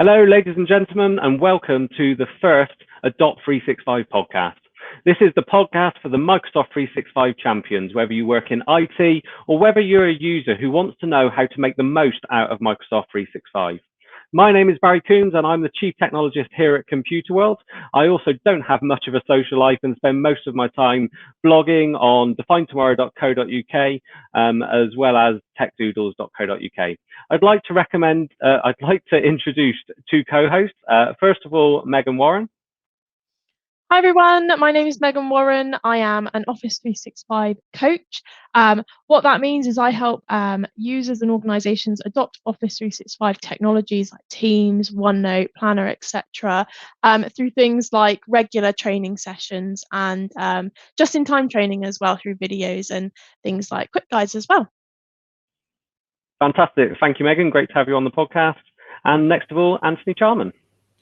Hello, ladies and gentlemen, and welcome to the first Adopt365 podcast. This is the podcast for the Microsoft 365 champions, whether you work in IT or whether you're a user who wants to know how to make the most out of Microsoft 365. My name is Barry Coombs, and I'm the Chief Technologist here at Computer World. I also don't have much of a social life and spend most of my time blogging on definetomorrow.co.uk, as well as techdoodles.co.uk. I'd like to introduce two co-hosts. First of all, Megan Warren. Hi everyone, my name is Megan Warren. I am an Office 365 coach. What that means is I help users and organisations adopt Office 365 technologies like Teams, OneNote, Planner, etc. Through things like regular training sessions and just-in-time training as well through videos and things like quick guides as well. Fantastic. Thank you, Megan. Great to have you on the podcast. And next of all, Anthony Charman.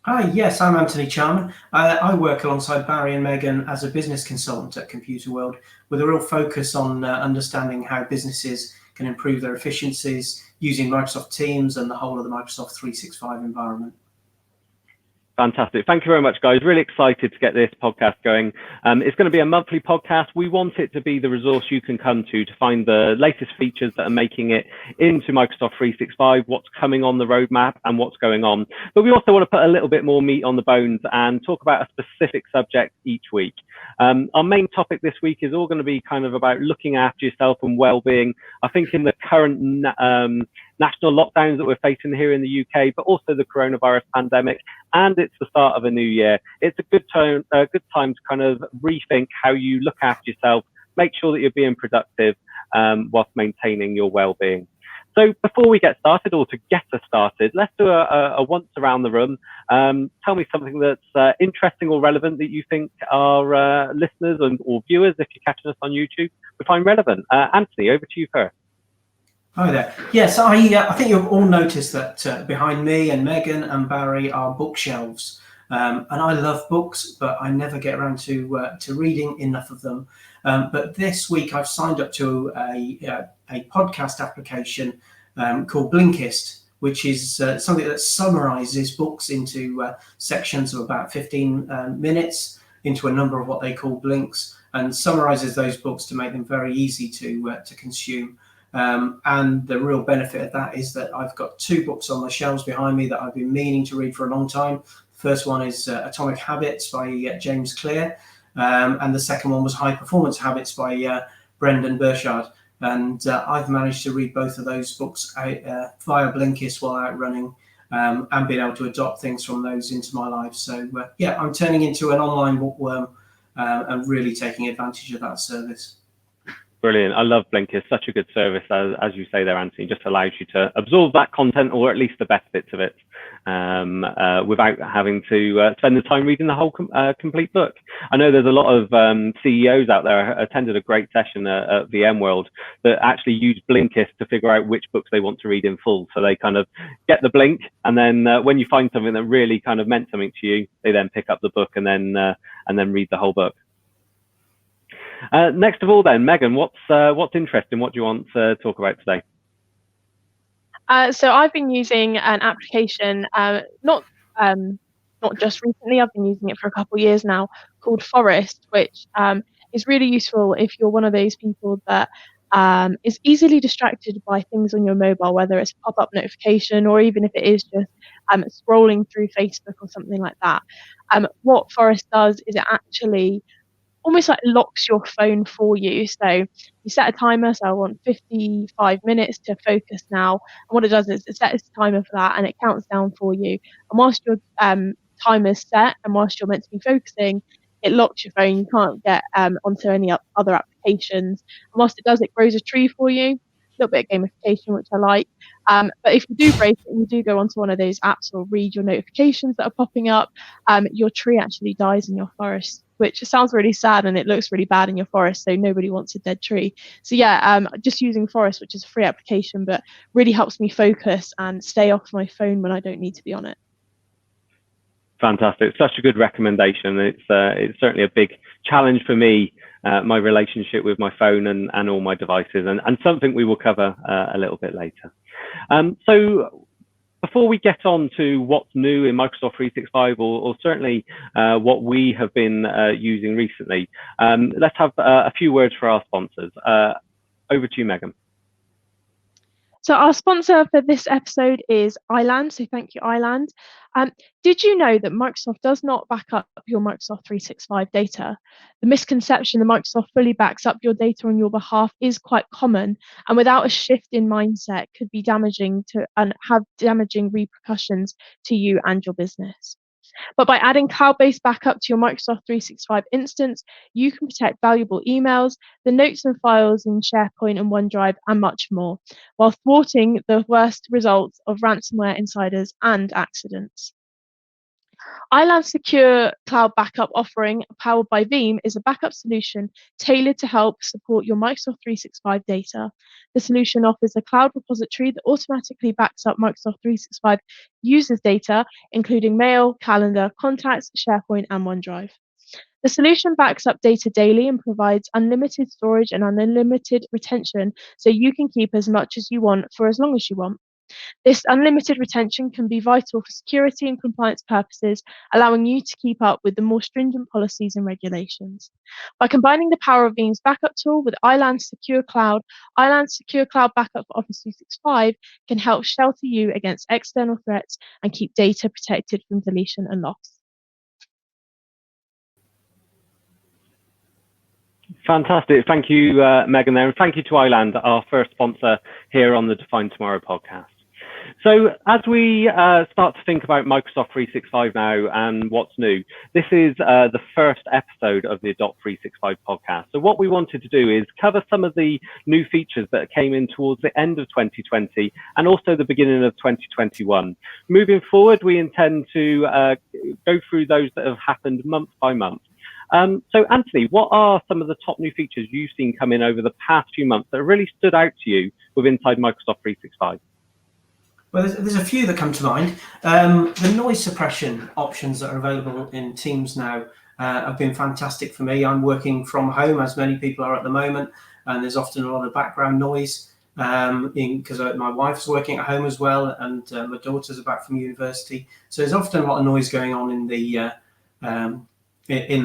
Hi, yes, I'm Anthony Charman. I work alongside Barry and Megan as a business consultant at Computer World with a real focus on understanding how businesses can improve their efficiencies using Microsoft Teams and the whole of the Microsoft 365 environment. Fantastic. Thank you very much, guys. Really excited to get this podcast going. It's going to be a monthly podcast. We want it to be the resource you can come to find the latest features that are making it into Microsoft 365, what's coming on the roadmap and what's going on. But we also want to put a little bit more meat on the bones and talk about a specific subject each week. Our main topic this week is all going to be kind of about looking after yourself and well-being. I think in the current national lockdowns that we're facing here in the UK, but also the coronavirus pandemic, and it's the start of a new year. It's a good time to kind of rethink how you look after yourself, make sure that you're being productive whilst maintaining your well-being. So before we get started, or to get us started, let's do a once around the room. Tell me something that's interesting or relevant that you think our listeners or viewers, if you're catching us on YouTube, would find relevant. Anthony, over to you first. Hi there. Yes, I think you've all noticed that behind me and Megan and Barry are bookshelves. And I love books, but I never get around to reading enough of them. But this week I've signed up to a podcast application called Blinkist, which is something that summarizes books into sections of about 15 minutes into a number of what they call blinks, and summarizes those books to make them very easy to consume. And the real benefit of that is that I've got two books on the shelves behind me that I've been meaning to read for a long time. The first one is Atomic Habits by James Clear, and the second one was High Performance Habits by Brendan Burchard. And I've managed to read both of those books via Blinkist while out running, and being able to adopt things from those into my life. So yeah, I'm turning into an online bookworm and really taking advantage of that service. Brilliant. I love Blinkist. Such a good service, as you say there, Anthony. Just allows you to absorb that content, or at least the best bits of it, without having to spend the time reading the whole complete book. I know there's a lot of CEOs out there. I attended a great session at VMworld that actually use Blinkist to figure out which books they want to read in full. So they kind of get the blink, and then when you find something that really kind of meant something to you, they then pick up the book and then read the whole book. Next of all, then, Megan, what's interesting? What do you want to talk about today? So I've been using an application, not just recently. I've been using it for a couple of years now, called Forest, which is really useful if you're one of those people that is easily distracted by things on your mobile, whether it's a pop-up notification or even if it is just scrolling through Facebook or something like that. What Forest does is it actually almost like locks your phone for you. So you set a timer, so I want 55 minutes to focus now. And what it does is it sets a timer for that and it counts down for you. And whilst your timer's set and whilst you're meant to be focusing, it locks your phone. You can't get onto any other applications. And whilst it does, it grows a tree for you. A little bit of gamification, which I like. But if you do break it and you do go onto one of those apps or read your notifications that are popping up, your tree actually dies in your forest, which sounds really sad and it looks really bad in your forest, so nobody wants a dead tree. So yeah, just using Forest, which is a free application, but really helps me focus and stay off my phone when I don't need to be on it. Fantastic. Such a good recommendation. It's certainly a big challenge for me, my relationship with my phone and all my devices, and something we will cover a little bit later. So before we get on to what's new in Microsoft 365, or certainly what we have been using recently, let's have a few words for our sponsors. Over to you, Megan. So our sponsor for this episode is Iland. So thank you, Iland. Did you know that Microsoft does not back up your Microsoft 365 data? The misconception that Microsoft fully backs up your data on your behalf is quite common, and without a shift in mindset could be damaging to and have damaging repercussions to you and your business. But by adding cloud-based backup to your Microsoft 365 instance, you can protect valuable emails, the notes and files in SharePoint and OneDrive, and much more, while thwarting the worst results of ransomware insiders and accidents. Iland's secure cloud backup offering, powered by Veeam, is a backup solution tailored to help support your Microsoft 365 data. The solution offers a cloud repository that automatically backs up Microsoft 365 users' data, including mail, calendar, contacts, SharePoint, and OneDrive. The solution backs up data daily and provides unlimited storage and unlimited retention, so you can keep as much as you want for as long as you want. This unlimited retention can be vital for security and compliance purposes, allowing you to keep up with the more stringent policies and regulations. By combining the power of Veeam's backup tool with Iland's secure cloud backup for Office 365 can help shelter you against external threats and keep data protected from deletion and loss. Fantastic. Thank you, Megan, there. And thank you to Iland, our first sponsor here on the Define Tomorrow podcast. So as we start to think about Microsoft 365 now and what's new, this is the first episode of the Adopt365 podcast. So what we wanted to do is cover some of the new features that came in towards the end of 2020 and also the beginning of 2021. Moving forward, we intend to go through those that have happened month by month. So Anthony, what are some of the top new features you've seen come in over the past few months that really stood out to you with inside Microsoft 365? Well, there's a few that come to mind. The noise suppression options that are available in Teams now have been fantastic for me. I'm working from home, as many people are at the moment, and there's often a lot of background noise because my wife's working at home as well, and my daughters are back from university. So there's often a lot of noise going on in the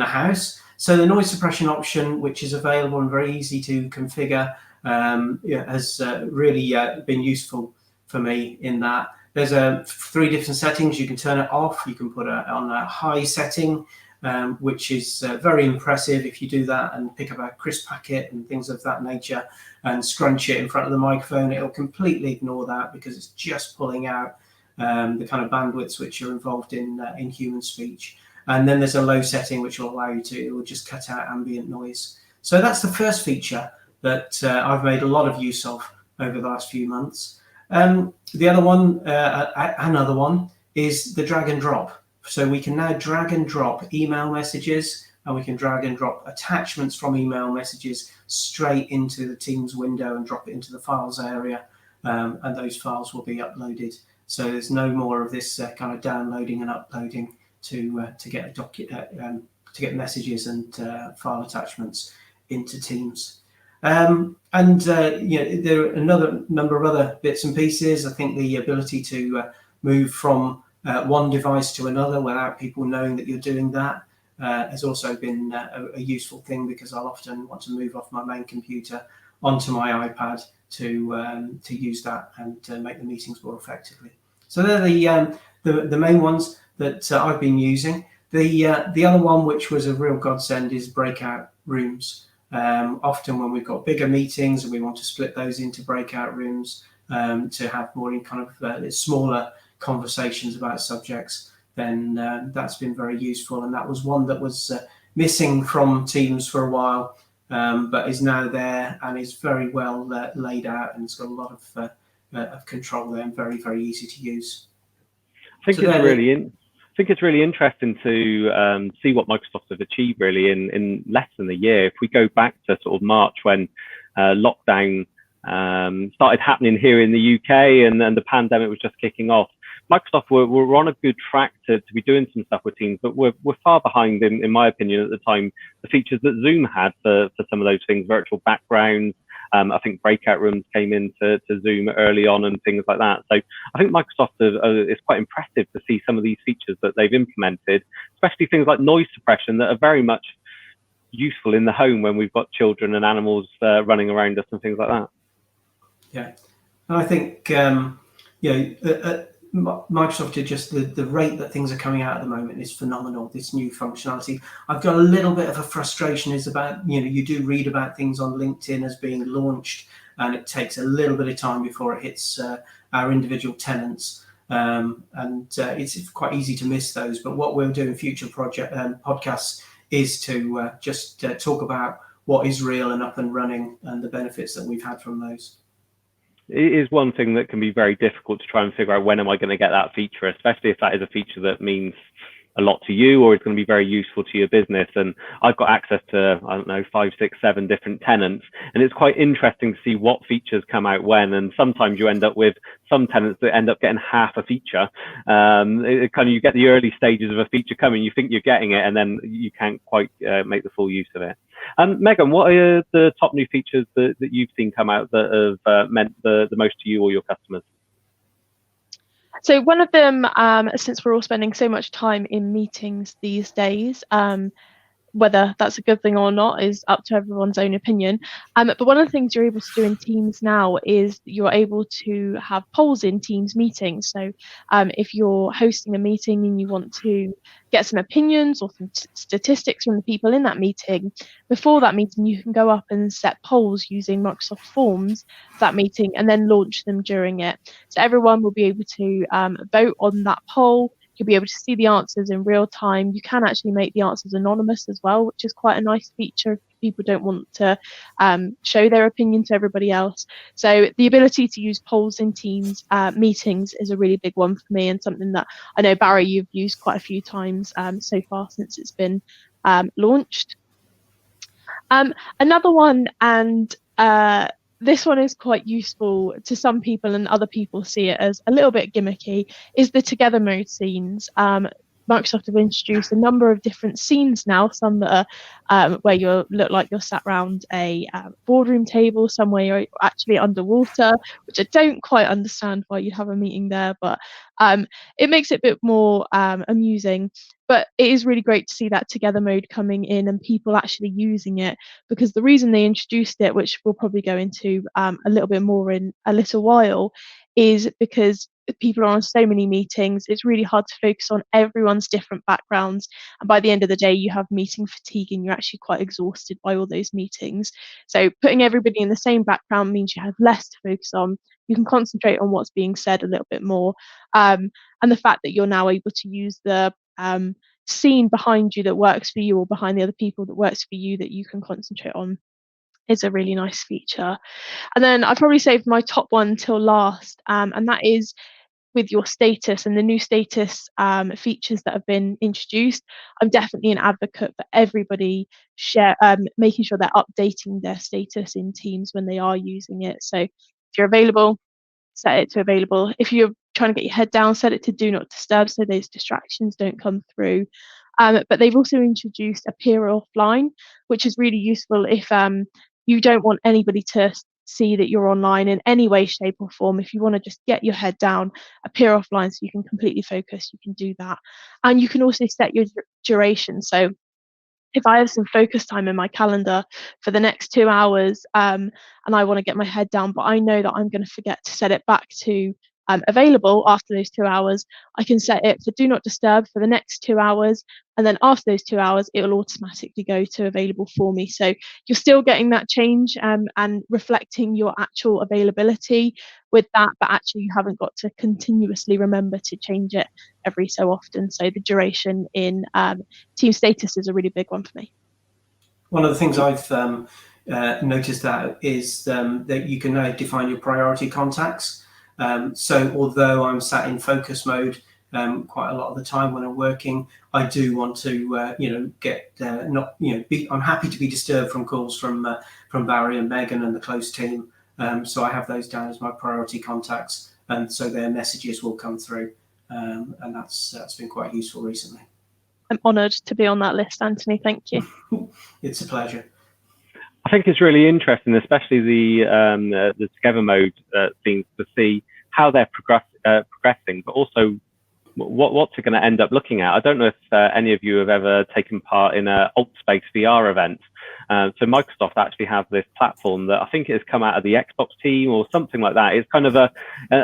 house. So the noise suppression option, which is available and very easy to configure, has really been useful for me in that. There's 3 different settings. You can turn it off. You can put it on a high setting, which is very impressive if you do that and pick up a crisp packet and things of that nature and scrunch it in front of the microphone. It'll completely ignore that because it's just pulling out the kind of bandwidths which are involved in human speech. And then there's a low setting which will allow you to, it will just cut out ambient noise. So that's the first feature that I've made a lot of use of over the last few months. The other one, another one, is the drag and drop. So we can now drag and drop email messages, and we can drag and drop attachments from email messages straight into the Teams window and drop it into the files area, and those files will be uploaded. So there's no more of this kind of downloading and uploading to get messages and file attachments into Teams. There are another number of other bits and pieces. I think the ability to move from one device to another without people knowing that you're doing that has also been a useful thing, because I'll often want to move off my main computer onto my iPad to use that and make the meetings more effectively. So they're the main ones that I've been using. The other one, which was a real godsend, is breakout rooms. Often when we've got bigger meetings and we want to split those into breakout rooms to have more in kind of smaller conversations about subjects, then that's been very useful. And that was one that was missing from Teams for a while, but is now there and is very well laid out, and it's got a lot of control there and very, very easy to use. I think it's really interesting to see what Microsoft have achieved really in less than a year. If we go back to sort of March, when lockdown started happening here in the UK and the pandemic was just kicking off, Microsoft were on a good track to be doing some stuff with Teams, but we're far behind, in my opinion, at the time, the features that Zoom had for some of those things, virtual backgrounds, I think breakout rooms came into Zoom early on and things like that. So I think Microsoft is quite impressive to see some of these features that they've implemented, especially things like noise suppression that are very much useful in the home when we've got children and animals running around us and things like that. Yeah, and I think Microsoft did just the rate that things are coming out at the moment is phenomenal. This new functionality, I've got a little bit of a frustration is about, you do read about things on LinkedIn as being launched, and it takes a little bit of time before it hits our individual tenants, and it's quite easy to miss those. But what we'll do in future podcasts is to just talk about what is real and up and running and the benefits that we've had from those. It is one thing that can be very difficult to try and figure out, when am I going to get that feature, especially if that is a feature that means a lot to you or is going to be very useful to your business. And I've got access to, I don't know, 5, 6, 7 different tenants, and it's quite interesting to see what features come out when. And sometimes you end up with some tenants that end up getting half a feature. You get the early stages of a feature coming, you think you're getting it, and then you can't quite make the full use of it. Megan, what are the top new features that you've seen come out that have meant the most to you or your customers? So one of them, since we're all spending so much time in meetings these days, whether that's a good thing or not is up to everyone's own opinion. But one of the things you're able to do in Teams now is you're able to have polls in Teams meetings. So if you're hosting a meeting and you want to get some opinions or some statistics from the people in that meeting, before that meeting you can go up and set polls using Microsoft Forms for that meeting and then launch them during it. So everyone will be able to vote on that poll. You'll be able to see the answers in real time. You can actually make the answers anonymous as well, which is quite a nice feature if people don't want to show their opinion to everybody else. So the ability to use polls in Teams meetings is a really big one for me, and something that I know, Barry, you've used quite a few times so far since it's been launched. Another one, and this one is quite useful to some people and other people see it as a little bit gimmicky, is the together mode scenes. Microsoft have introduced a number of different scenes now, some that are where you look like you're sat around a boardroom table, some where you're actually underwater, which I don't quite understand why you'd have a meeting there, but it makes it a bit more amusing. But it is really great to see that together mode coming in and people actually using it, because the reason they introduced it, which we'll probably go into a little bit more in a little while, is because people are on so many meetings, it's really hard to focus on everyone's different backgrounds, and by the end of the day you have meeting fatigue and you're actually quite exhausted by all those meetings. So putting everybody in the same background means you have less to focus on, you can concentrate on what's being said a little bit more, and the fact that you're now able to use the scene behind you that works for you, or behind the other people that works for you, that you can concentrate on, is a really nice feature. And then I'd probably saved my top one till last, and that is with your status and the new status features that have been introduced. I'm definitely an advocate for everybody making sure they're updating their status in Teams when they are using it. So if you're available, set it to available. If you're trying to get your head down, set it to do not disturb so those distractions don't come through. But they've also introduced appear offline, which is really useful if you don't want anybody to see that you're online in any way, shape or form. If you want to just get your head down, appear offline so you can completely focus, you can do that. And you can also set your duration. So if I have some focus time in my calendar for the next 2 hours, and I want to get my head down, but I know that I'm going to forget to set it back to available after those 2 hours, I can set it for do not disturb for the next 2 hours, and then after those 2 hours it will automatically go to available for me. So you're still getting that change and reflecting your actual availability with that, but actually you haven't got to continuously remember to change it every so often. So the duration in team status is a really big one for me. One of the things I've noticed that is that you can now define your priority contacts. So although I'm sat in focus mode quite a lot of the time when I'm working, I do want to I'm happy to be disturbed from calls from Barry and Megan and the close team. So I have those down as my priority contacts, and so their messages will come through, and that's been quite useful recently. I'm honoured to be on that list, Anthony. Thank you. It's a pleasure. I think it's really interesting, especially the together mode things, to see how they're progressing, but also what's it going to end up looking at. I don't know if any of you have ever taken part in a Altspace VR event. So Microsoft actually have this platform that I think has come out of the Xbox team or something like that. It's kind of a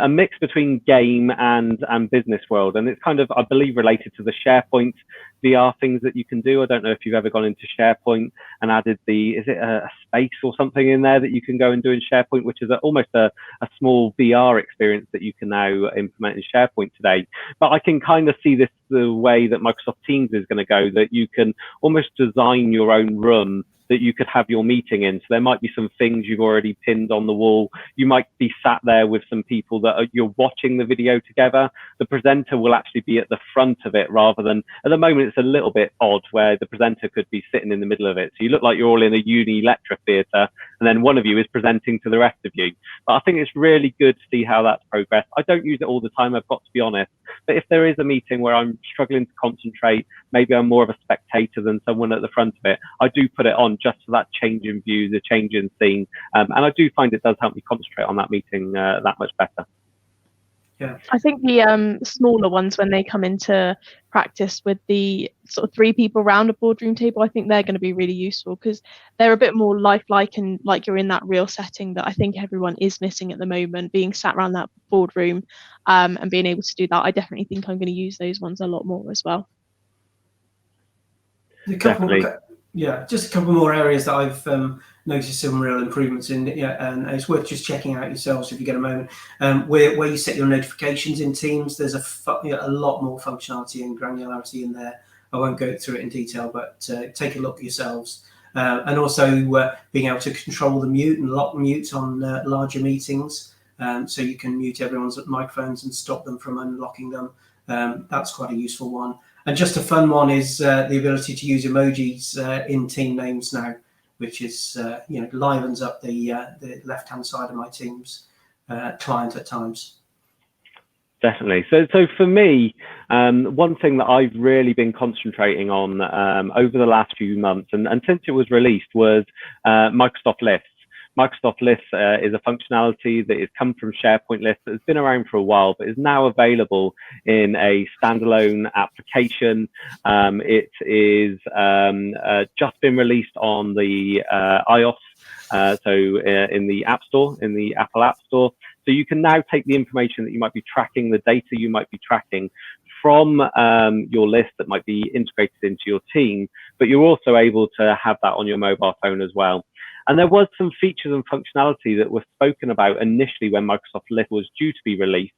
mix between game and business world, and it's kind of, I believe, related to the SharePoint VR things that you can do. I don't know if you've ever gone into SharePoint and added is it a space or something in there that you can go and do in SharePoint, which is almost a small VR experience that you can now implement in SharePoint today. But I can kind of see this the way that Microsoft Teams is going to go, that you can almost design your own room that you could have your meeting in. So there might be some things you've already pinned on the wall. You might be sat there with some people that you're watching the video together. The presenter will actually be at the front of it, rather than, at the moment it's a little bit odd where the presenter could be sitting in the middle of it. So you look like you're all in a uni lecture theatre, and then one of you is presenting to the rest of you. But I think it's really good to see how that's progressed. I don't use it all the time, I've got to be honest. But if there is a meeting where I'm struggling to concentrate, maybe I'm more of a spectator than someone at the front of it, I do put it on just for that change in view, the change in scene. And I do find it does help me concentrate on that meeting that much better. Yeah. I think the smaller ones, when they come into practice with the sort of 3 people around a boardroom table, I think they're going to be really useful, because they're a bit more lifelike and like you're in that real setting that I think everyone is missing at the moment, being sat around that boardroom and being able to do that. I definitely think I'm going to use those ones a lot more as well. Definitely. Yeah, just a couple more areas that I've noticed some real improvements in. Yeah, and it's worth just checking out yourselves if you get a moment. Where you set your notifications in Teams, there's a lot more functionality and granularity in there. I won't go through it in detail, but take a look yourselves. And also being able to control the mute and lock mute on larger meetings, so you can mute everyone's microphones and stop them from unlocking them. That's quite a useful one. And just a fun one is the ability to use emojis in team names now, which is livens up the left-hand side of my Teams client at times. Definitely. So for me, one thing that I've really been concentrating on over the last few months, and since it was released, was Microsoft Lists. Microsoft Lists is a functionality that has come from SharePoint Lists that has been around for a while, but is now available in a standalone application. It is just been released on the iOS, so in the App Store, in the Apple App Store. So you can now take the information that you might be tracking, the data you might be tracking from your list that might be integrated into your team, but you're also able to have that on your mobile phone as well. And there was some features and functionality that were spoken about initially when Microsoft List was due to be released,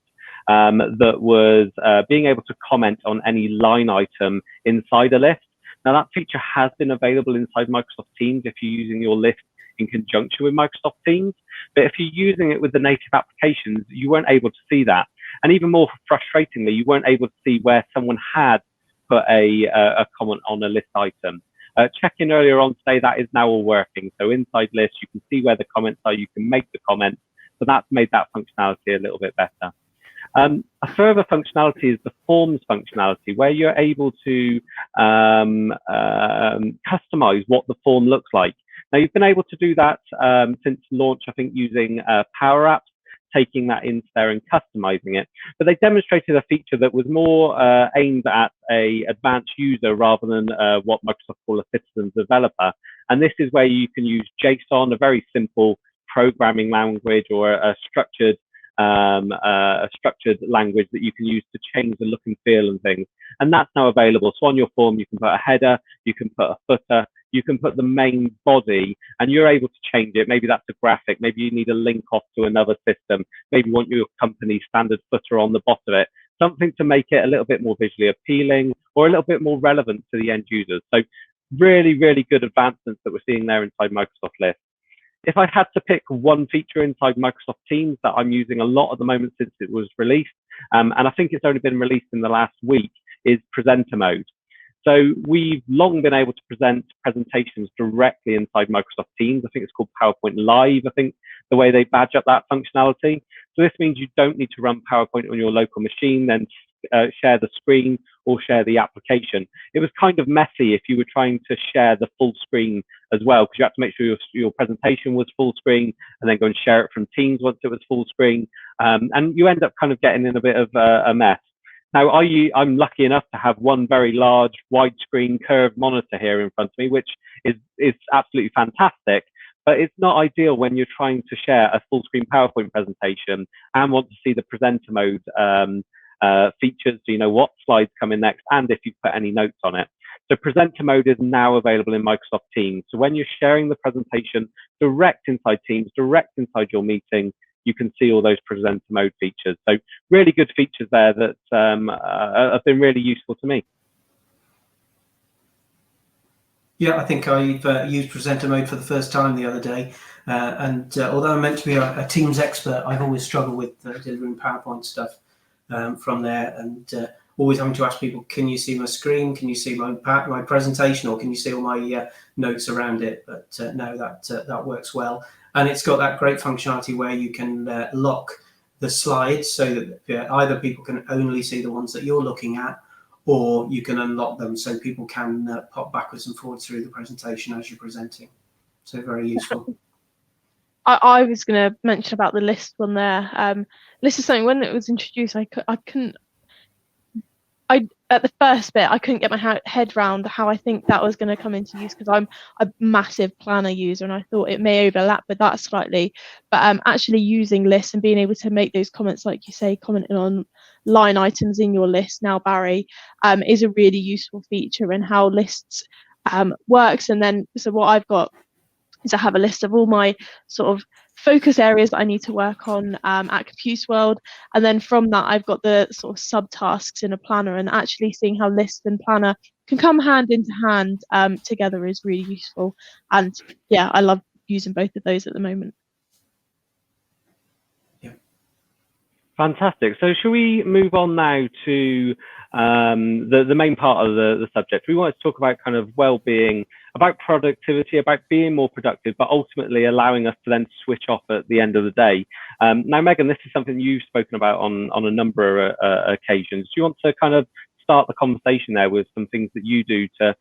that was being able to comment on any line item inside a list. Now that feature has been available inside Microsoft Teams if you're using your list in conjunction with Microsoft Teams, but if you're using it with the native applications, you weren't able to see that. And even more frustratingly, you weren't able to see where someone had put a comment on a list item. Check-in earlier on today, that is now all working. So inside List, you can see where the comments are, you can make the comments. So that's made that functionality a little bit better. A further functionality is the Forms functionality, where you're able to customize what the form looks like. Now, you've been able to do that since launch, I think, using Power Apps, taking that into there and customizing it. But they demonstrated a feature that was more aimed at a advanced user rather than what Microsoft call a citizen developer. And this is where you can use JSON, a very simple programming language, or a structured language that you can use to change the look and feel and things. And that's now available. So on your form, you can put a header, you can put a footer, you can put the main body, and you're able to change it. Maybe that's a graphic. Maybe you need a link off to another system. Maybe you want your company standard footer on the bottom of it. Something to make it a little bit more visually appealing or a little bit more relevant to the end users. So really, really good advancements that we're seeing there inside Microsoft List. If I had to pick one feature inside Microsoft Teams that I'm using a lot at the moment since it was released, and I think it's only been released in the last week, is presenter mode. So we've long been able to present presentations directly inside Microsoft Teams. I think it's called PowerPoint Live, I think, the way they badge up that functionality. So this means you don't need to run PowerPoint on your local machine, then share the screen. or share the application. It was kind of messy if you were trying to share the full screen as well, because you had to make sure your presentation was full screen and then go and share it from Teams once it was full screen. And you end up kind of getting in a bit of a mess. Now, I'm lucky enough to have one very large widescreen curved monitor here in front of me, which is absolutely fantastic. But it's not ideal when you're trying to share a full screen PowerPoint presentation and want to see the presenter mode features, so you know what slides come in next and if you've put any notes on it. So presenter mode is now available in Microsoft Teams. So when you're sharing the presentation direct inside Teams, direct inside your meeting, you can see all those presenter mode features. So really good features there that have been really useful to me. Yeah, I think I've used presenter mode for the first time the other day. And although I'm meant to be a Teams expert, I've always struggled with delivering PowerPoint stuff from there, and always having to ask people, can you see my screen? Can you see my presentation? Or can you see all my notes around it? But no, that works well. And it's got that great functionality where you can lock the slides so that either people can only see the ones that you're looking at, or you can unlock them so people can pop backwards and forwards through the presentation as you're presenting. So very useful. I was going to mention about the list one there. List is something, when it was introduced, at the first bit, I couldn't get my head round how I think that was going to come into use, because I'm a massive planner user and I thought it may overlap with that slightly. But actually using lists and being able to make those comments, like you say, commenting on line items in your list now, Barry, is a really useful feature in how lists works. And then, so what I've got is I have a list of all my sort of focus areas that I need to work on at Computerworld, and then from that I've got the sort of subtasks in a planner, and actually seeing how list and planner can come hand into hand together is really useful. And yeah, I love using both of those at the moment. Yeah, fantastic. So shall we move on now to the main part of the subject? We want to talk about kind of well-being, about productivity, about being more productive, but ultimately allowing us to then switch off at the end of the day. Now, Megan, this is something you've spoken about on a number of occasions. Do you want to kind of start the conversation there with some things that you do to,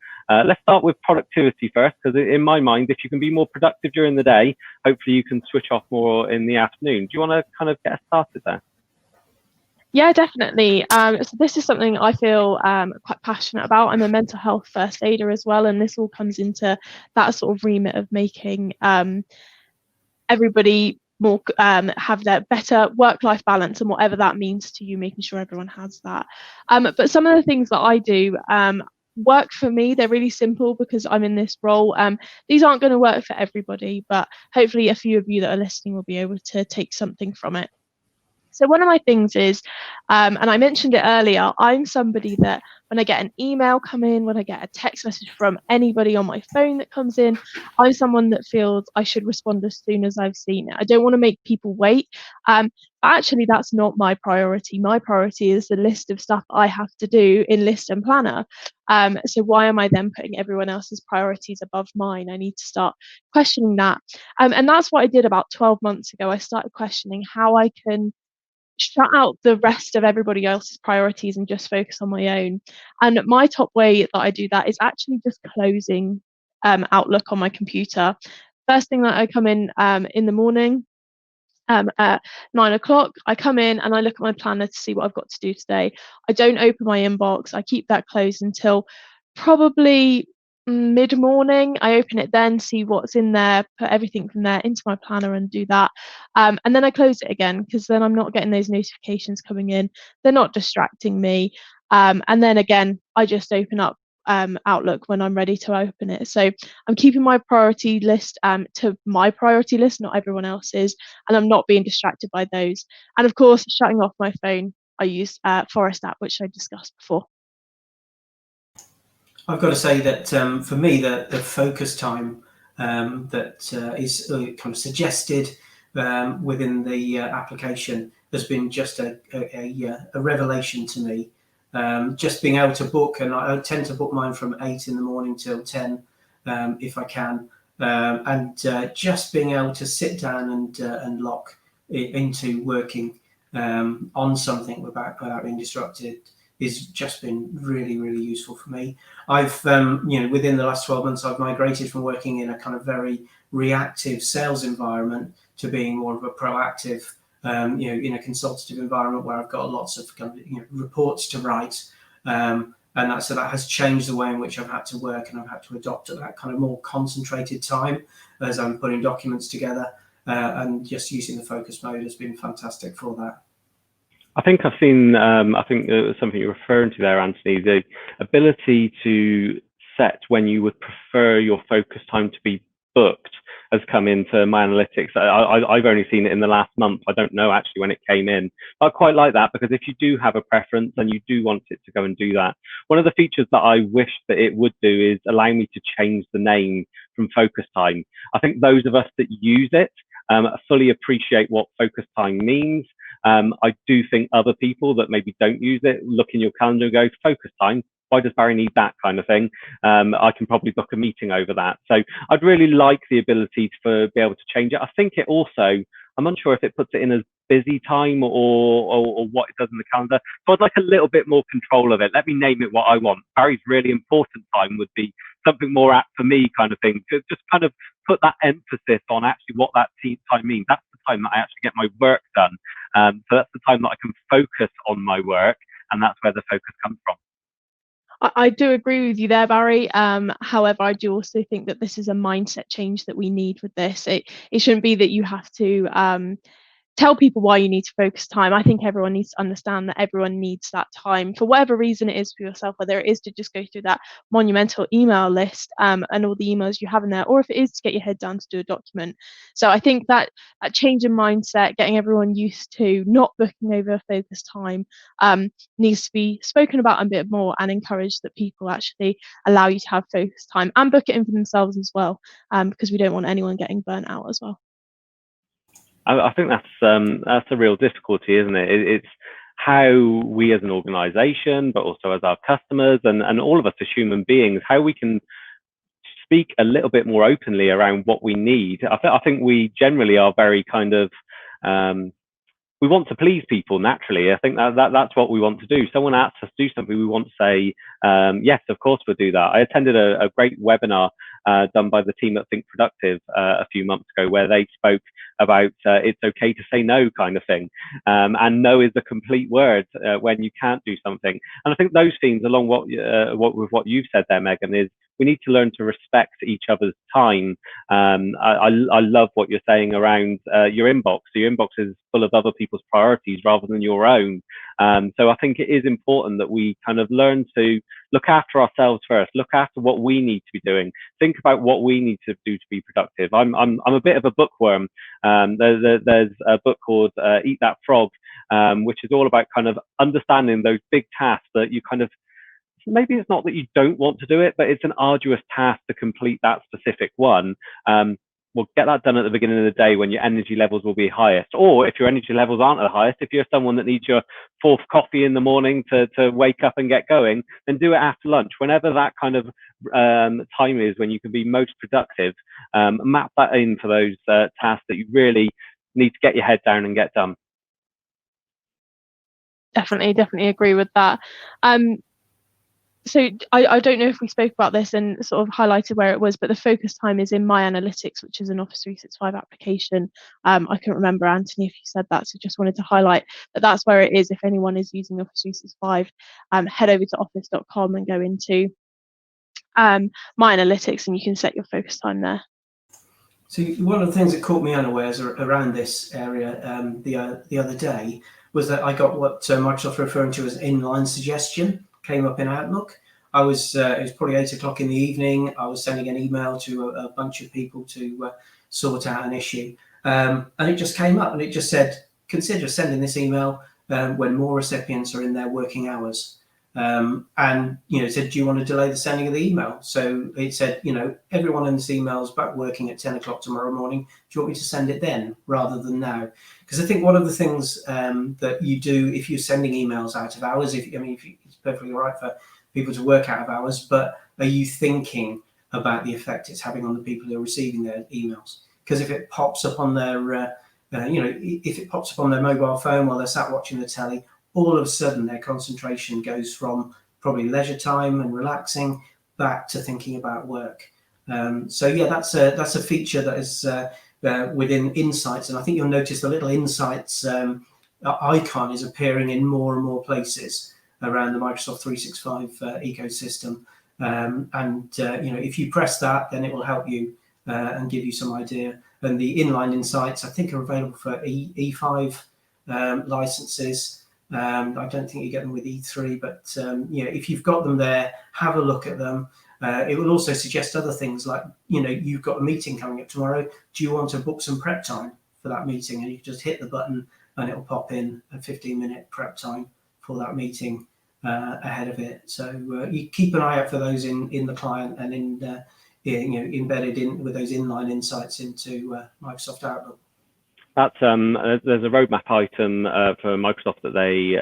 let's start with productivity first, because in my mind, if you can be more productive during the day, hopefully you can switch off more in the afternoon. Do you want to kind of get us started there? Yeah, definitely. So this is something I feel quite passionate about. I'm a mental health first aider as well, and this all comes into that sort of remit of making everybody more have their better work-life balance, and whatever that means to you, making sure everyone has that. But some of the things that I do work for me. They're really simple because I'm in this role. These aren't going to work for everybody, but hopefully a few of you that are listening will be able to take something from it. So one of my things is, and I mentioned it earlier, I'm somebody that when I get an email come in, when I get a text message from anybody on my phone that comes in, I'm someone that feels I should respond as soon as I've seen it. I don't want to make people wait. But actually, that's not my priority. My priority is the list of stuff I have to do in List and Planner. So why am I then putting everyone else's priorities above mine? I need to start questioning that. And that's what I did about 12 months ago. I started questioning how I can shut out the rest of everybody else's priorities and just focus on my own. And my top way that I do that is actually just closing Outlook on my computer. First thing that I come in the morning, at 9 o'clock, I come in and I look at my planner to see what I've got to do today. I don't open my inbox. I keep that closed until probably mid-morning. I open it then, see what's in there, put everything from there into my planner and do that. And then I close it again, because then I'm not getting those notifications coming in. They're not distracting me. And then again, I just open up Outlook when I'm ready to open it. So I'm keeping my priority list to my priority list, not everyone else's, and I'm not being distracted by those. And of course, shutting off my phone, I use Forest app, which I discussed before. I've got to say that for me, the focus time that is kind of suggested within the application has been just a revelation to me. Just being able to book, and I tend to book mine from 8 in the morning till 10 if I can, and just being able to sit down and lock into working on something without being disrupted is just been really, really useful for me. I've, within the last 12 months, I've migrated from working in a kind of very reactive sales environment to being more of a proactive, in a consultative environment where I've got lots of kind of, reports to write. And that has changed the way in which I've had to work, and I've had to adopt to that kind of more concentrated time as I'm putting documents together, and just using the focus mode has been fantastic for that. I think I've seen, something you're referring to there, Anthony, the ability to set when you would prefer your focus time to be booked has come into my analytics. I've only seen it in the last month. I don't know actually when it came in, but I quite like that, because if you do have a preference and you do want it to go and do that, one of the features that I wish that it would do is allow me to change the name from focus time. I think those of us that use it fully appreciate what focus time means. I do think other people that maybe don't use it look in your calendar and go, focus time, why does Barry need that kind of thing? I can probably book a meeting over that. So I'd really like the ability to be able to change it. I think it also, I'm unsure if it puts it in as busy time or what it does in the calendar. So I'd like a little bit more control of it. Let me name it what I want. Barry's really important time would be something more apt for me kind of thing. To just kind of put that emphasis on actually what that time means. That's the time that I actually get my work done. So that's the time that I can focus on my work, and that's where the focus comes from. I do agree with you there, Barry. However, I do also think that this is a mindset change that we need with this. It shouldn't be that you have to tell people why you need to focus time. I think everyone needs to understand that everyone needs that time for whatever reason it is for yourself, whether it is to just go through that monumental email list and all the emails you have in there, or if it is to get your head down to do a document. So I think that change in mindset, getting everyone used to not booking over focus time, needs to be spoken about a bit more, and encourage that people actually allow you to have focus time and book it in for themselves as well, because we don't want anyone getting burnt out as well. I think that's a real difficulty, isn't it? It's how we as an organization, but also as our customers and all of us as human beings, how we can speak a little bit more openly around what we need. I think we generally are very kind of, we want to please people naturally. I think that's what we want to do. Someone asks us to do something, we want to say, yes, of course we'll do that. I attended a great webinar done by the team at Think Productive a few months ago, where they spoke about it's okay to say no kind of thing. And no is the complete word when you can't do something. And I think those themes, along with what you've said there, Megan, is we need to learn to respect each other's time. I love what you're saying around your inbox. So your inbox is full of other people's priorities rather than your own. So I think it is important that we kind of learn to look after ourselves first, look after what we need to be doing, think about what we need to do to be productive. I'm a bit of a bookworm. There's a book called Eat That Frog, which is all about kind of understanding those big tasks that you kind of, maybe it's not that you don't want to do it, but it's an arduous task to complete that specific one. Well, get that done at the beginning of the day when your energy levels will be highest. Or if your energy levels aren't the highest, if you're someone that needs your fourth coffee in the morning to wake up and get going, then do it after lunch. Whenever that kind of time is when you can be most productive, map that in for those tasks that you really need to get your head down and get done. Definitely agree with that. So I don't know if we spoke about this and sort of highlighted where it was, but the focus time is in My Analytics, which is an Office 365 application. I couldn't remember, Anthony, if you said that, so just wanted to highlight that that's where it is. If anyone is using Office 365, head over to office.com and go into My Analytics, and you can set your focus time there. So one of the things that caught me unawares around this area the other day was that I got what Microsoft referring to as inline suggestion came up in Outlook. It was probably 8 o'clock in the evening. I was sending an email to a bunch of people to sort out an issue. And it just came up and it just said, consider sending this email when more recipients are in their working hours. And, it said, do you want to delay the sending of the email? So it said, everyone in this email is back working at 10 o'clock tomorrow morning. Do you want me to send it then rather than now? Because I think one of the things that you do if you're sending emails out of hours, it's perfectly all right for people to work out of hours, but are you thinking about the effect it's having on the people who are receiving their emails? Because if it pops up on their, if it pops up on their mobile phone while they're sat watching the telly, all of a sudden their concentration goes from probably leisure time and relaxing back to thinking about work. So yeah, that's a feature that is within Insights, and I think you'll notice the little Insights icon is appearing in more and more places around the Microsoft 365 ecosystem. If you press that, then it will help you and give you some idea. And the inline Insights, I think, are available for E5 licenses. I don't think you get them with E3, but if you've got them there, have a look at them. It will also suggest other things like, you've got a meeting coming up tomorrow. Do you want to book some prep time for that meeting? And you can just hit the button and it'll pop in a 15-minute prep time for that meeting ahead of it. So you keep an eye out for those in the client and embedded in with those inline Insights into Microsoft Outlook. That's there's a roadmap item for Microsoft that they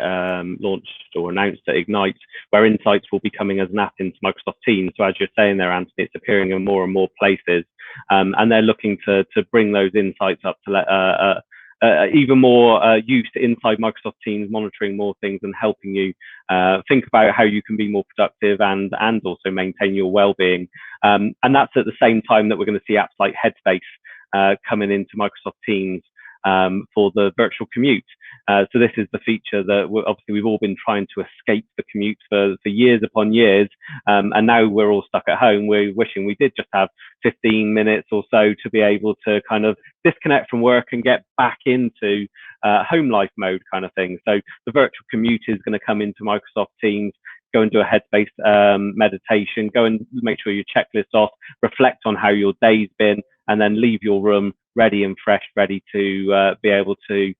launched or announced at Ignite, where Insights will be coming as an app into Microsoft Teams. So as you're saying there, Anthony, it's appearing in more and more places, and they're looking to bring those insights up to let even more use inside Microsoft Teams, monitoring more things and helping you think about how you can be more productive and also maintain your well-being. And that's at the same time that we're going to see apps like Headspace coming into Microsoft Teams for the virtual commute. So this is the feature that obviously we've all been trying to escape the commute for years upon years, and now we're all stuck at home. We're wishing we did just have 15 minutes or so to be able to kind of disconnect from work and get back into home life mode kind of thing. So the virtual commute is going to come into Microsoft Teams. Go and do a headspace meditation, go and make sure your checklist off, reflect on how your day's been, and then leave your room ready and fresh, ready to be able to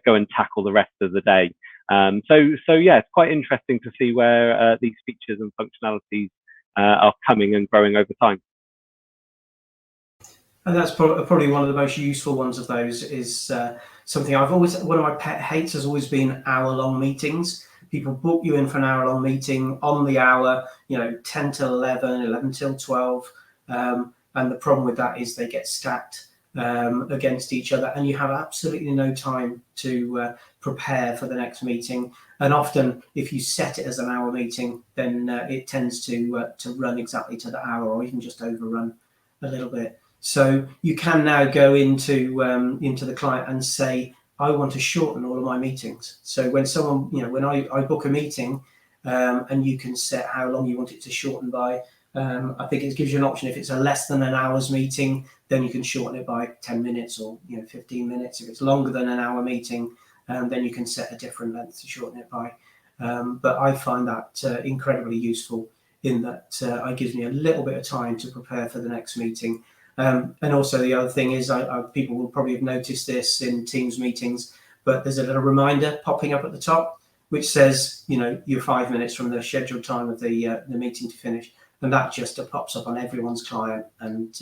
go and tackle the rest of the day. So yeah, it's quite interesting to see where these features and functionalities are coming and growing over time. And that's probably one of the most useful ones of those is something one of my pet hates has always been hour-long meetings. People book you in for an hour-long meeting on the hour, 10 till 11, 11 till 12. And the problem with that is they get stacked against each other, and you have absolutely no time to prepare for the next meeting. And often, if you set it as an hour meeting, then it tends to run exactly to the hour, or even just overrun a little bit. So you can now go into the client and say, I want to shorten all of my meetings. So when someone, when I book a meeting, and you can set how long you want it to shorten by. I think it gives you an option. If it's a less than an hour's meeting, then you can shorten it by 10 minutes or 15 minutes. If it's longer than an hour meeting, then you can set a different length to shorten it by. But I find that incredibly useful in that it gives me a little bit of time to prepare for the next meeting. And also the other thing is, people will probably have noticed this in Teams meetings, but there's a little reminder popping up at the top, which says, you're 5 minutes from the scheduled time of the meeting to finish. And that just pops up on everyone's client and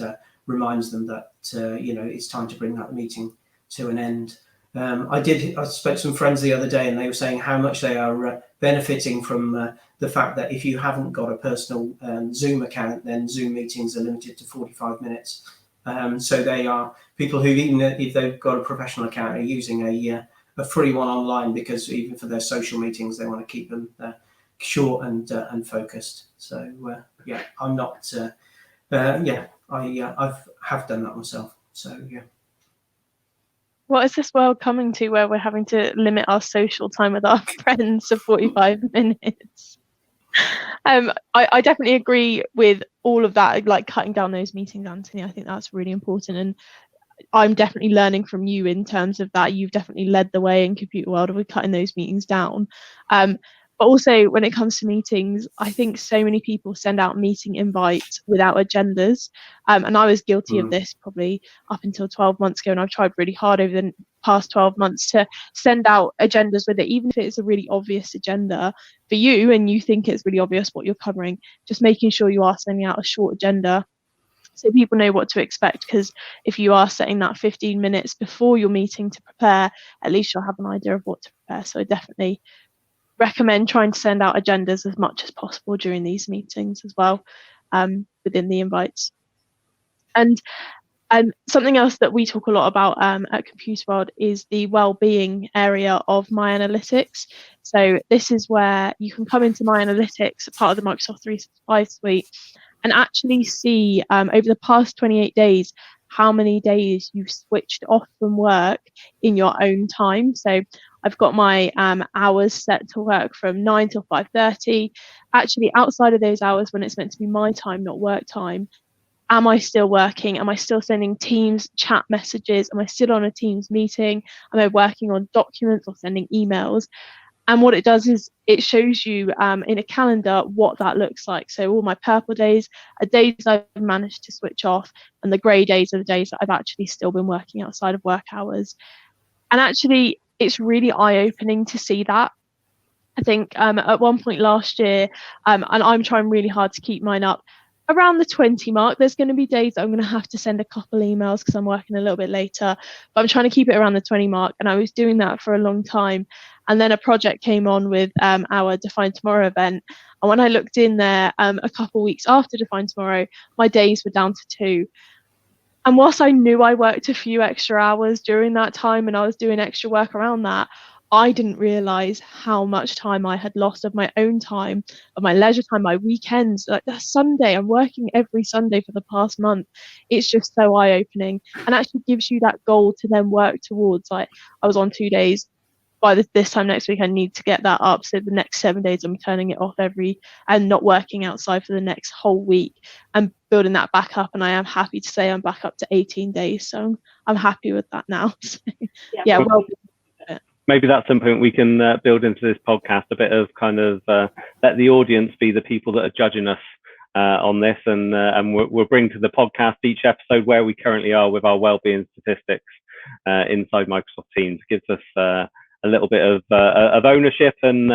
reminds them that, it's time to bring that meeting to an end. I spoke to some friends the other day, and they were saying how much they are benefiting from the fact that if you haven't got a personal Zoom account, then Zoom meetings are limited to 45 minutes. So they are people who, even if they've got a professional account, are using a free one online, because even for their social meetings, they want to keep them short and focused. So I'm not. I've done that myself. So yeah. What is this world coming to, where we're having to limit our social time with our friends to 45 minutes? I definitely agree with all of that, like cutting down those meetings, Anthony. I think that's really important, and I'm definitely learning from you in terms of that. You've definitely led the way in computer world with cutting those meetings down. But also when it comes to meetings, I think so many people send out meeting invites without agendas. And I was guilty of this probably up until 12 months ago. And I've tried really hard over the past 12 months to send out agendas with it, even if it's a really obvious agenda for you and you think it's really obvious what you're covering, just making sure you are sending out a short agenda so people know what to expect. Because if you are setting that 15 minutes before your meeting to prepare, at least you'll have an idea of what to prepare. So I definitely recommend trying to send out agendas as much as possible during these meetings as well, within the invites. And Something else that we talk a lot about at Computer World is the well-being area of My Analytics. So this is where you can come into My Analytics, part of the Microsoft 365 suite, and actually see over the past 28 days how many days you've switched off from work in your own time. So I've got my hours set to work from 9 till 5:30. Actually, outside of those hours when it's meant to be my time, not work time, am I still working? Am I still sending Teams chat messages? Am I still on a Teams meeting? Am I working on documents or sending emails? And what it does is it shows you in a calendar what that looks like. So all my purple days are days I've managed to switch off, and the grey days are the days that I've actually still been working outside of work hours. And actually, it's really eye-opening to see that. I think at one point last year, and I'm trying really hard to keep mine up, around the 20 mark. There's going to be days that I'm going to have to send a couple emails because I'm working a little bit later, but I'm trying to keep it around the 20 mark, and I was doing that for a long time. And then a project came on with our Define Tomorrow event, and when I looked in there a couple weeks after Define Tomorrow, my days were down to 2. And whilst I knew I worked a few extra hours during that time and I was doing extra work around that, I didn't realise how much time I had lost of my own time, of my leisure time, my weekends. Like that Sunday, I'm working every Sunday for the past month. It's just so eye-opening, and actually gives you that goal to then work towards. Like I was on 2 days. By this time next week, I need to get that up. So the next 7 days, I'm turning it off and not working outside for the next whole week and building that back up. And I am happy to say I'm back up to 18 days. So I'm happy with that now. So, yeah, well. Maybe that's something we can build into this podcast, a bit of kind of let the audience be the people that are judging us on this, and we'll bring to the podcast each episode where we currently are with our wellbeing statistics inside Microsoft Teams. Gives us a little bit of ownership, and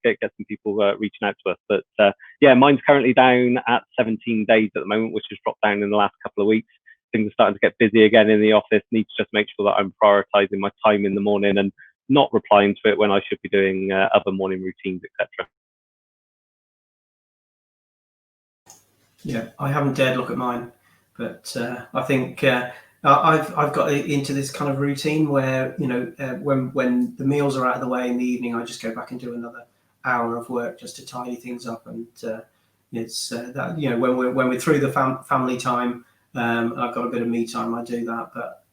get some people reaching out to us. But mine's currently down at 17 days at the moment, which has dropped down in the last couple of weeks. Things are starting to get busy again in the office. Need to just make sure that I'm prioritizing my time in the morning and not replying to it when I should be doing other morning routines, etc. Yeah, I haven't dared look at mine, but I think I've got into this kind of routine where when the meals are out of the way in the evening, I just go back and do another hour of work just to tidy things up, and it's that when we're through the family time. I've got a bit of me time. I do that, but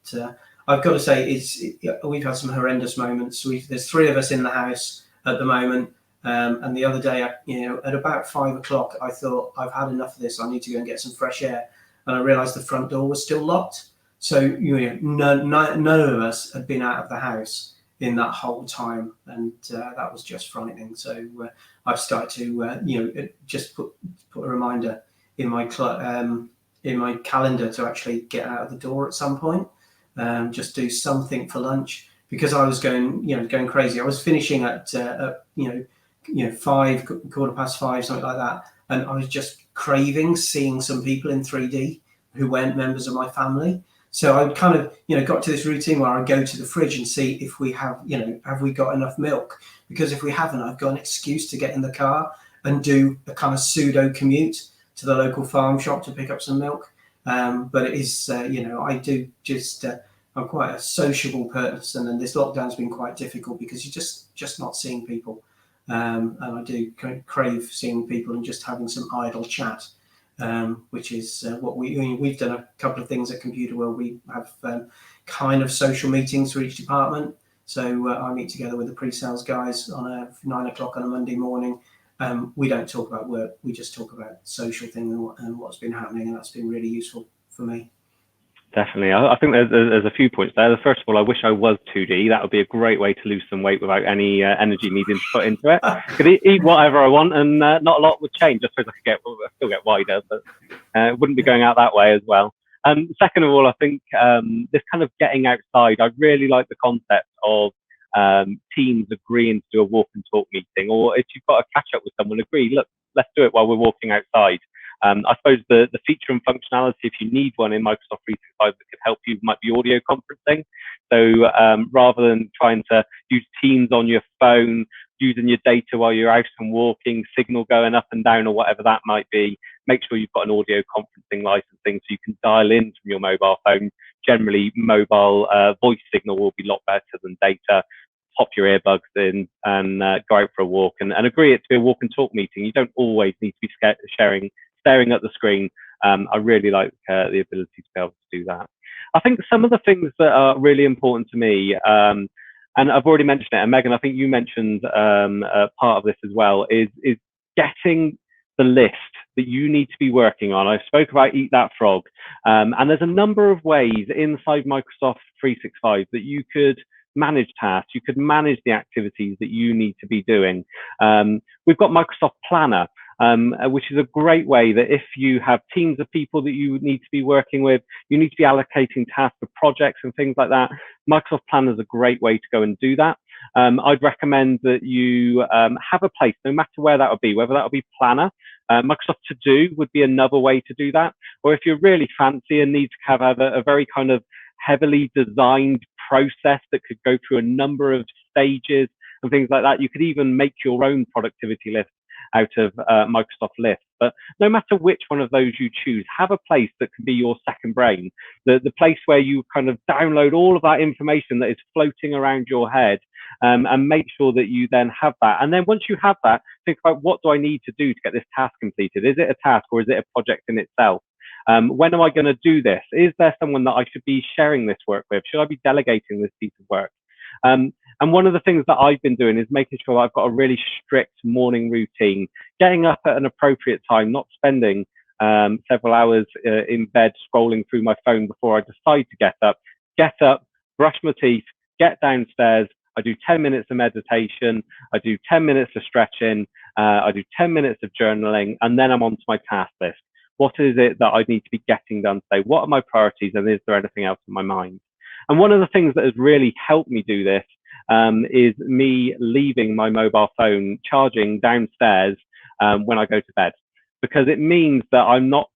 I've got to say, we've had some horrendous moments. There's 3 of us in the house at the moment, and the other day, at about 5 o'clock, I thought I've had enough of this. I need to go and get some fresh air, and I realised the front door was still locked. So none of us had been out of the house in that whole time, and that was just frightening. So I've started to just put a reminder in my calendar to actually get out of the door at some point, just do something for lunch, because I was going crazy. I was finishing at 5, 5:15, something like that, and I was just craving seeing some people in 3D who weren't members of my family. So I kind of got to this routine where I go to the fridge and see if we have we got enough milk, because if we haven't, I've got an excuse to get in the car and do a kind of pseudo commute to the local farm shop to pick up some milk. But it is, I do just, I'm quite a sociable person, and this lockdown's been quite difficult because you're just not seeing people. And I do crave seeing people and just having some idle chat, which is what we've done a couple of things at Computer World. We have kind of social meetings for each department. So I meet together with the pre-sales guys on 9 o'clock on a Monday morning. We don't talk about work. We just talk about social things and what's been happening, and that's been really useful for me. Definitely. I think there's a few points there. First of all, I wish I was 2D. That would be a great way to lose some weight without any energy needing to put into it. Could eat whatever I want, and not a lot would change. I suppose I still get wider, but it wouldn't be going out that way as well. Second of all, I think this kind of getting outside, I really like the concept of teams agreeing to do a walk and talk meeting, or if you've got to catch up with someone, agree, look, let's do it while we're walking outside. I suppose the feature and functionality, if you need one in Microsoft 365 that could help you, might be audio conferencing. So rather than trying to use Teams on your phone, using your data while you're out and walking, signal going up and down or whatever that might be, Make sure you've got an audio conferencing licensing so you can dial in from your mobile phone. Generally, mobile voice signal will be a lot better than data. Pop your earbuds in and go out for a walk and agree it to be a walk and talk meeting. You don't always need to be staring at the screen. I really like the ability to be able to do that. I think some of the things that are really important to me, and I've already mentioned it, and Megan, I think you mentioned part of this as well, is getting the list that you need to be working on. I spoke about Eat That Frog, and there's a number of ways inside Microsoft 365 that you could manage tasks, you could manage the activities that you need to be doing. We've got Microsoft Planner, which is a great way that if you have teams of people that you need to be working with, you need to be allocating tasks for projects and things like that. Microsoft Planner is a great way to go and do that. I'd recommend that you have a place, no matter where that would be, whether that would be Planner. Microsoft To Do would be another way to do that. Or if you're really fancy and need to have a very kind of heavily designed process that could go through a number of stages and things like that, you could even make your own productivity list out of Microsoft lists. But no matter which one of those you choose, have a place that can be your second brain, the place where you kind of download all of that information that is floating around your head, and make sure that you then have that. And then once you have that, think about, what do I need to do to get this task completed? Is it a task or is it a project in itself? When am I going to do this? Is there someone that I should be sharing this work with? Should I be delegating this piece of work? And one of the things that I've been doing is making sure I've got a really strict morning routine, getting up at an appropriate time, not spending several hours in bed scrolling through my phone before I decide to get up. Get up, brush my teeth, get downstairs. I do 10 minutes of meditation. I do 10 minutes of stretching. I do 10 minutes of journaling, and then I'm on to my task list. What is it that I need to be getting done today? What are my priorities? And is there anything else in my mind? And one of the things that has really helped me do this is me leaving my mobile phone charging downstairs when I go to bed, because it means that I'm not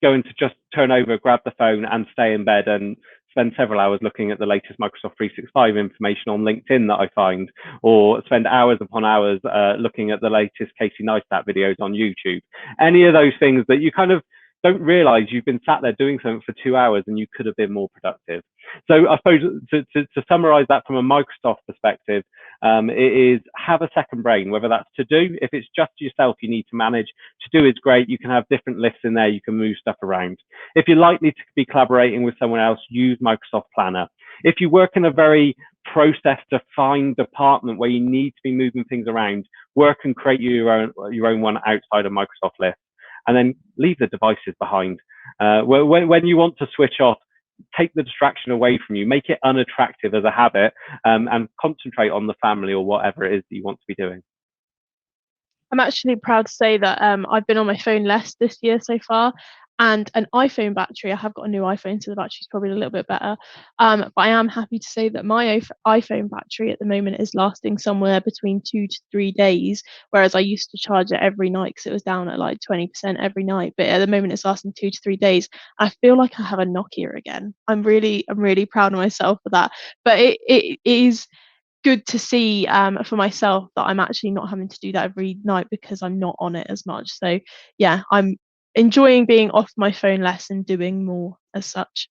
going to just turn over, grab the phone and stay in bed and spend several hours looking at the latest Microsoft 365 information on LinkedIn that I find, or spend hours upon hours looking at the latest Casey Neistat videos on YouTube. Any of those things that you kind of don't realize you've been sat there doing something for 2 hours and you could have been more productive. So I suppose to summarize that from a Microsoft perspective, it is have a second brain, whether that's To Do. If it's just yourself you need to manage, To Do is great. You can have different lists in there. You can move stuff around. If you're likely to be collaborating with someone else, use Microsoft Planner. If you work in a very process-defined department where you need to be moving things around, work and create your own one outside of Microsoft List. And then leave the devices behind. When you want to switch off, take the distraction away from you, make it unattractive as a habit, and concentrate on the family or whatever it is that you want to be doing. I'm actually proud to say that I've been on my phone less this year so far, and an iPhone battery. I have got a new iPhone, so the battery's probably a little bit better. But I am happy to say that my iPhone battery at the moment is lasting somewhere between 2 to 3 days, whereas I used to charge it every night because it was down at like 20% every night. But at the moment, it's lasting 2 to 3 days. I feel like I have a Nokia again. I'm really proud of myself for that. But it is good to see for myself that I'm actually not having to do that every night because I'm not on it as much. So yeah, I'm enjoying being off my phone less and doing more as such.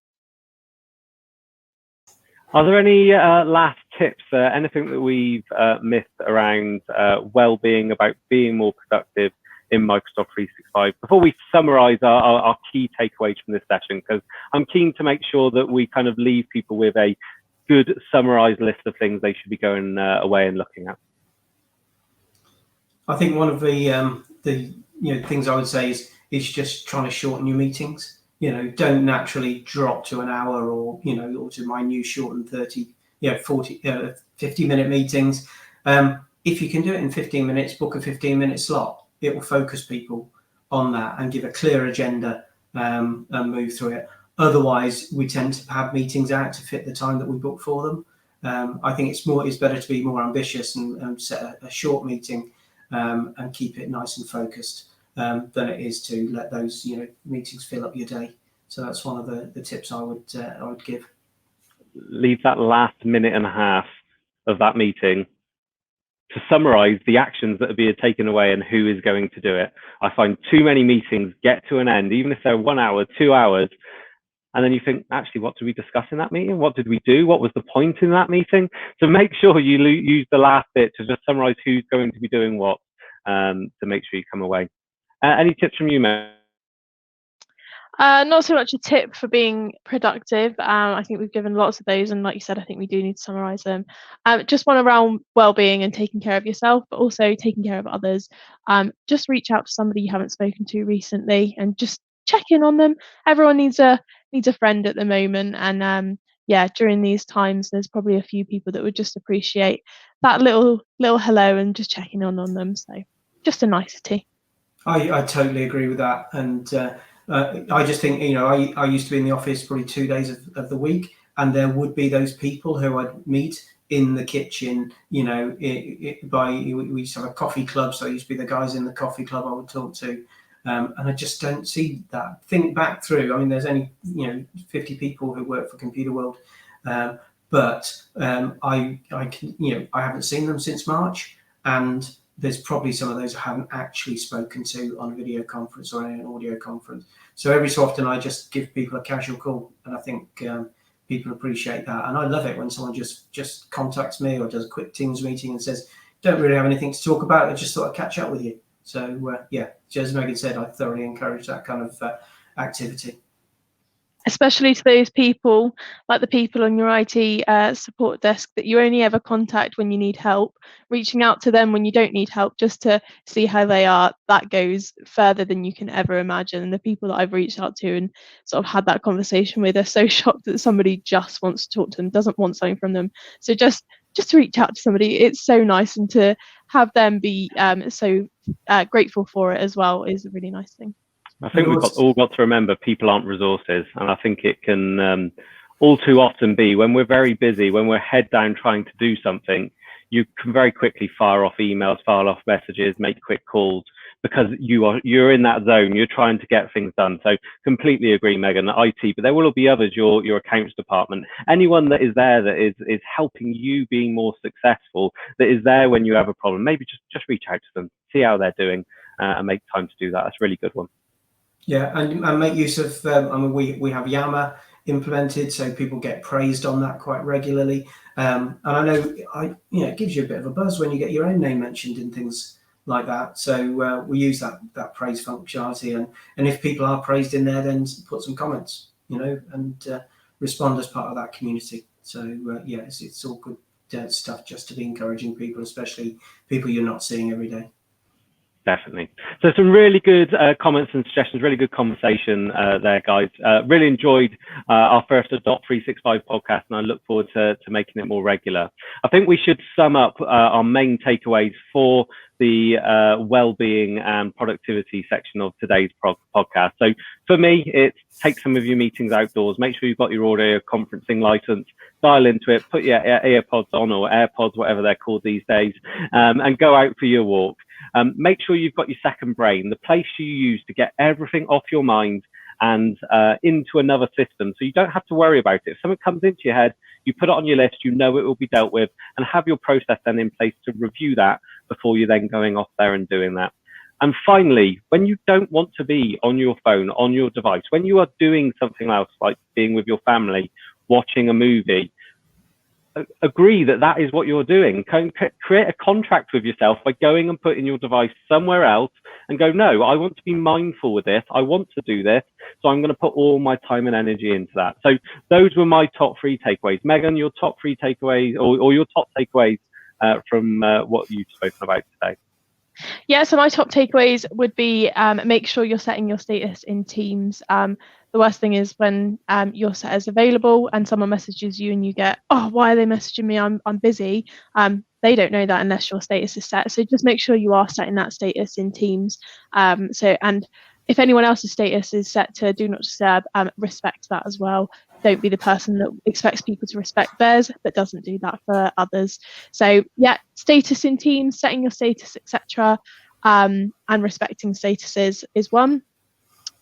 Are there any last tips, anything that we've missed around well-being, about being more productive in Microsoft 365 before we summarize our key takeaways from this session? Because I'm keen to make sure that we kind of leave people with a good summarized list of things they should be going away and looking at. I think one of the things I would say is just trying to shorten your meetings. Don't naturally drop to an hour or to my new shortened 50-minute meetings. If you can do it in 15 minutes, book a 15-minute slot. It will focus people on that and give a clear agenda and move through it. Otherwise, we tend to have meetings out to fit the time that we book for them. I think it's better to be more ambitious and set a short meeting and keep it nice and focused than it is to let those meetings fill up your day. So that's one of the tips I would give. Leave that last minute and a half of that meeting to summarize the actions that are being taken away and who is going to do it. I find too many meetings get to an end, even if they're 1 hour, 2 hours, and then you think, actually, what did we discuss in that meeting? What did we do? What was the point in that meeting? So make sure you use the last bit to just summarize who's going to be doing what, to make sure you come away. Any tips from you, Meg? Not so much a tip for being productive. I think we've given lots of those, and like you said, I think we do need to summarize them. Just one around well-being and taking care of yourself, but also taking care of others. Just reach out to somebody you haven't spoken to recently and just check in on them. Everyone needs a friend at the moment, and yeah, during these times, there's probably a few people that would just appreciate that little hello and just checking in on them. So just a nicety. I totally agree with that, and I just think, I used to be in the office probably 2 days of the week, and there would be those people who I'd meet in the kitchen. We used to have a coffee club, so it used to be the guys in the coffee club I would talk to, and I just don't see that. Think back through. I mean, there's only 50 people who work for Computer World, but I haven't seen them since March, and there's probably some of those I haven't actually spoken to on a video conference or an audio conference. So every so often I just give people a casual call, and I think people appreciate that. And I love it when someone just contacts me or does a quick Teams meeting and says, don't really have anything to talk about, I just thought I'd catch up with you. So as Megan said, I thoroughly encourage that kind of activity. Especially to those people, like the people on your IT support desk that you only ever contact when you need help, reaching out to them when you don't need help just to see how they are, that goes further than you can ever imagine. And the people that I've reached out to and sort of had that conversation with are so shocked that somebody just wants to talk to them, doesn't want something from them. So just to reach out to somebody, it's so nice, and to have them be so grateful for it as well is a really nice thing. I think we've all got to remember people aren't resources, and I think it can all too often be when we're very busy, when we're head down trying to do something, you can very quickly fire off emails, fire off messages, make quick calls, because you're in that zone, you're trying to get things done. So completely agree, Megan, IT, but there will be others, your accounts department, anyone that is there that is helping you being more successful, that is there when you have a problem. Maybe just reach out to them, see how they're doing, and make time to do that. That's a really good one. Yeah, and make use of, we have Yammer implemented, so people get praised on that quite regularly. And I know it gives you a bit of a buzz when you get your own name mentioned in things like that. So we use that praise functionality, and if people are praised in there, then put some comments, and respond as part of that community. So it's all good stuff just to be encouraging people, especially people you're not seeing every day. Definitely. So some really good comments and suggestions, really good conversation there, guys. Really enjoyed our first Adopt365 podcast, and I look forward to making it more regular. I think we should sum up our main takeaways for the well-being and productivity section of today's podcast. So for me, it's take some of your meetings outdoors, make sure you've got your audio conferencing license, dial into it, put your earpods on, or AirPods, whatever they're called these days, and go out for your walk. Make sure you've got your second brain, the place you use to get everything off your mind and into another system, so you don't have to worry about it. If something comes into your head, you put it on your list, you know it will be dealt with, and have your process then in place to review that before you're then going off there and doing that. And finally, when you don't want to be on your phone, on your device, when you are doing something else, like being with your family, watching a movie, agree that is what you're doing. Create a contract with yourself by going and putting your device somewhere else and go, no, I want to be mindful with this. I want to do this. So I'm going to put all my time and energy into that. So those were my top 3 takeaways. Megan, your top 3 takeaways or your top takeaways from what you've spoken about today. Yeah, so my top takeaways would be make sure you're setting your status in Teams. The worst thing is when you're set as available and someone messages you and you get, oh, why are they messaging me? I'm busy. They don't know that unless your status is set. So just make sure you are setting that status in Teams. And if anyone else's status is set to do not disturb, respect that as well. Don't be the person that expects people to respect theirs but doesn't do that for others. So yeah, status in Teams, setting your status, etc., and respecting statuses is one.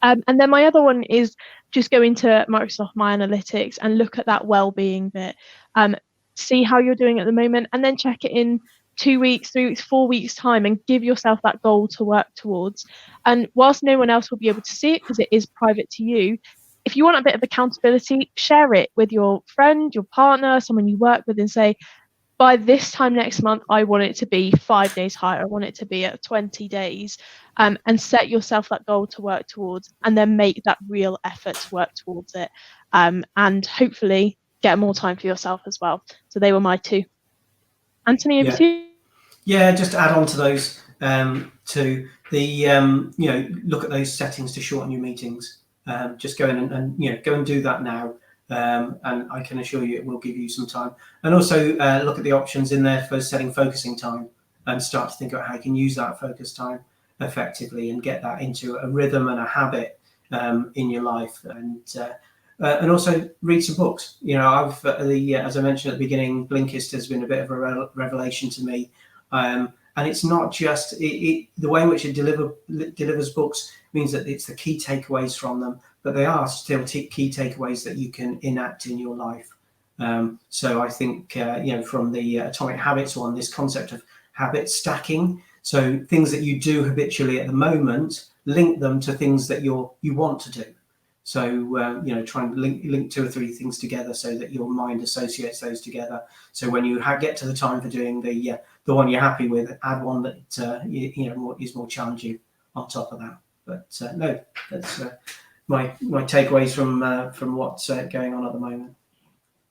And then my other one is just go into Microsoft My Analytics and look at that well-being bit. See how you're doing at the moment, and then check it in 2 weeks, 3 weeks, 4 weeks time, and give yourself that goal to work towards. And whilst no one else will be able to see it because it is private to you, if you want a bit of accountability, share it with your friend, your partner, someone you work with, and say, by this time next month, I want it to be 5 days higher. I want it to be at 20 days, and set yourself that goal to work towards, and then make that real effort to work towards it, and hopefully get more time for yourself as well. So they were my 2. Anthony, over to you. Yeah, just to add on to those, to the look at those settings to shorten your meetings. Just go in and go and do that now. And I can assure you it will give you some time. And also look at the options in there for setting focusing time, and start to think about how you can use that focus time effectively and get that into a rhythm and a habit in your life. And also read some books. I've as I mentioned at the beginning, Blinkist has been a bit of a revelation to me. And it's not just the way in which it delivers books means that it's the key takeaways from them, but they are still key takeaways that you can enact in your life. So I think, from the Atomic Habits one, this concept of habit stacking. So things that you do habitually at the moment, link them to things that you want to do. So, try and link 2 or 3 things together so that your mind associates those together. So when you get to the time for doing the one you're happy with, add one that, is more challenging on top of that. But no, that's my takeaways from what's going on at the moment.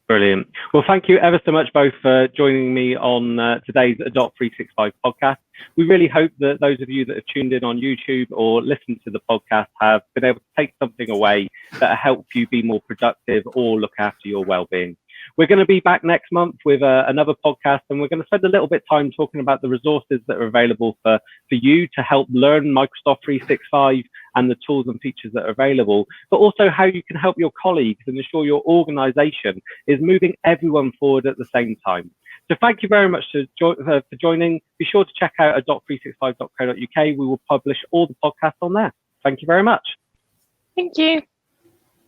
Brilliant. Well, thank you ever so much both for joining me on today's Adopt365 podcast. We really hope that those of you that have tuned in on YouTube or listened to the podcast have been able to take something away that help you be more productive or look after your well-being. We're going to be back next month with another podcast, and we're going to spend a little bit of time talking about the resources that are available for you to help learn Microsoft 365 and the tools and features that are available, but also how you can help your colleagues and ensure your organization is moving everyone forward at the same time. So thank you very much for joining. Be sure to check out adopt365.co.uk. We will publish all the podcasts on there. Thank you very much. Thank you.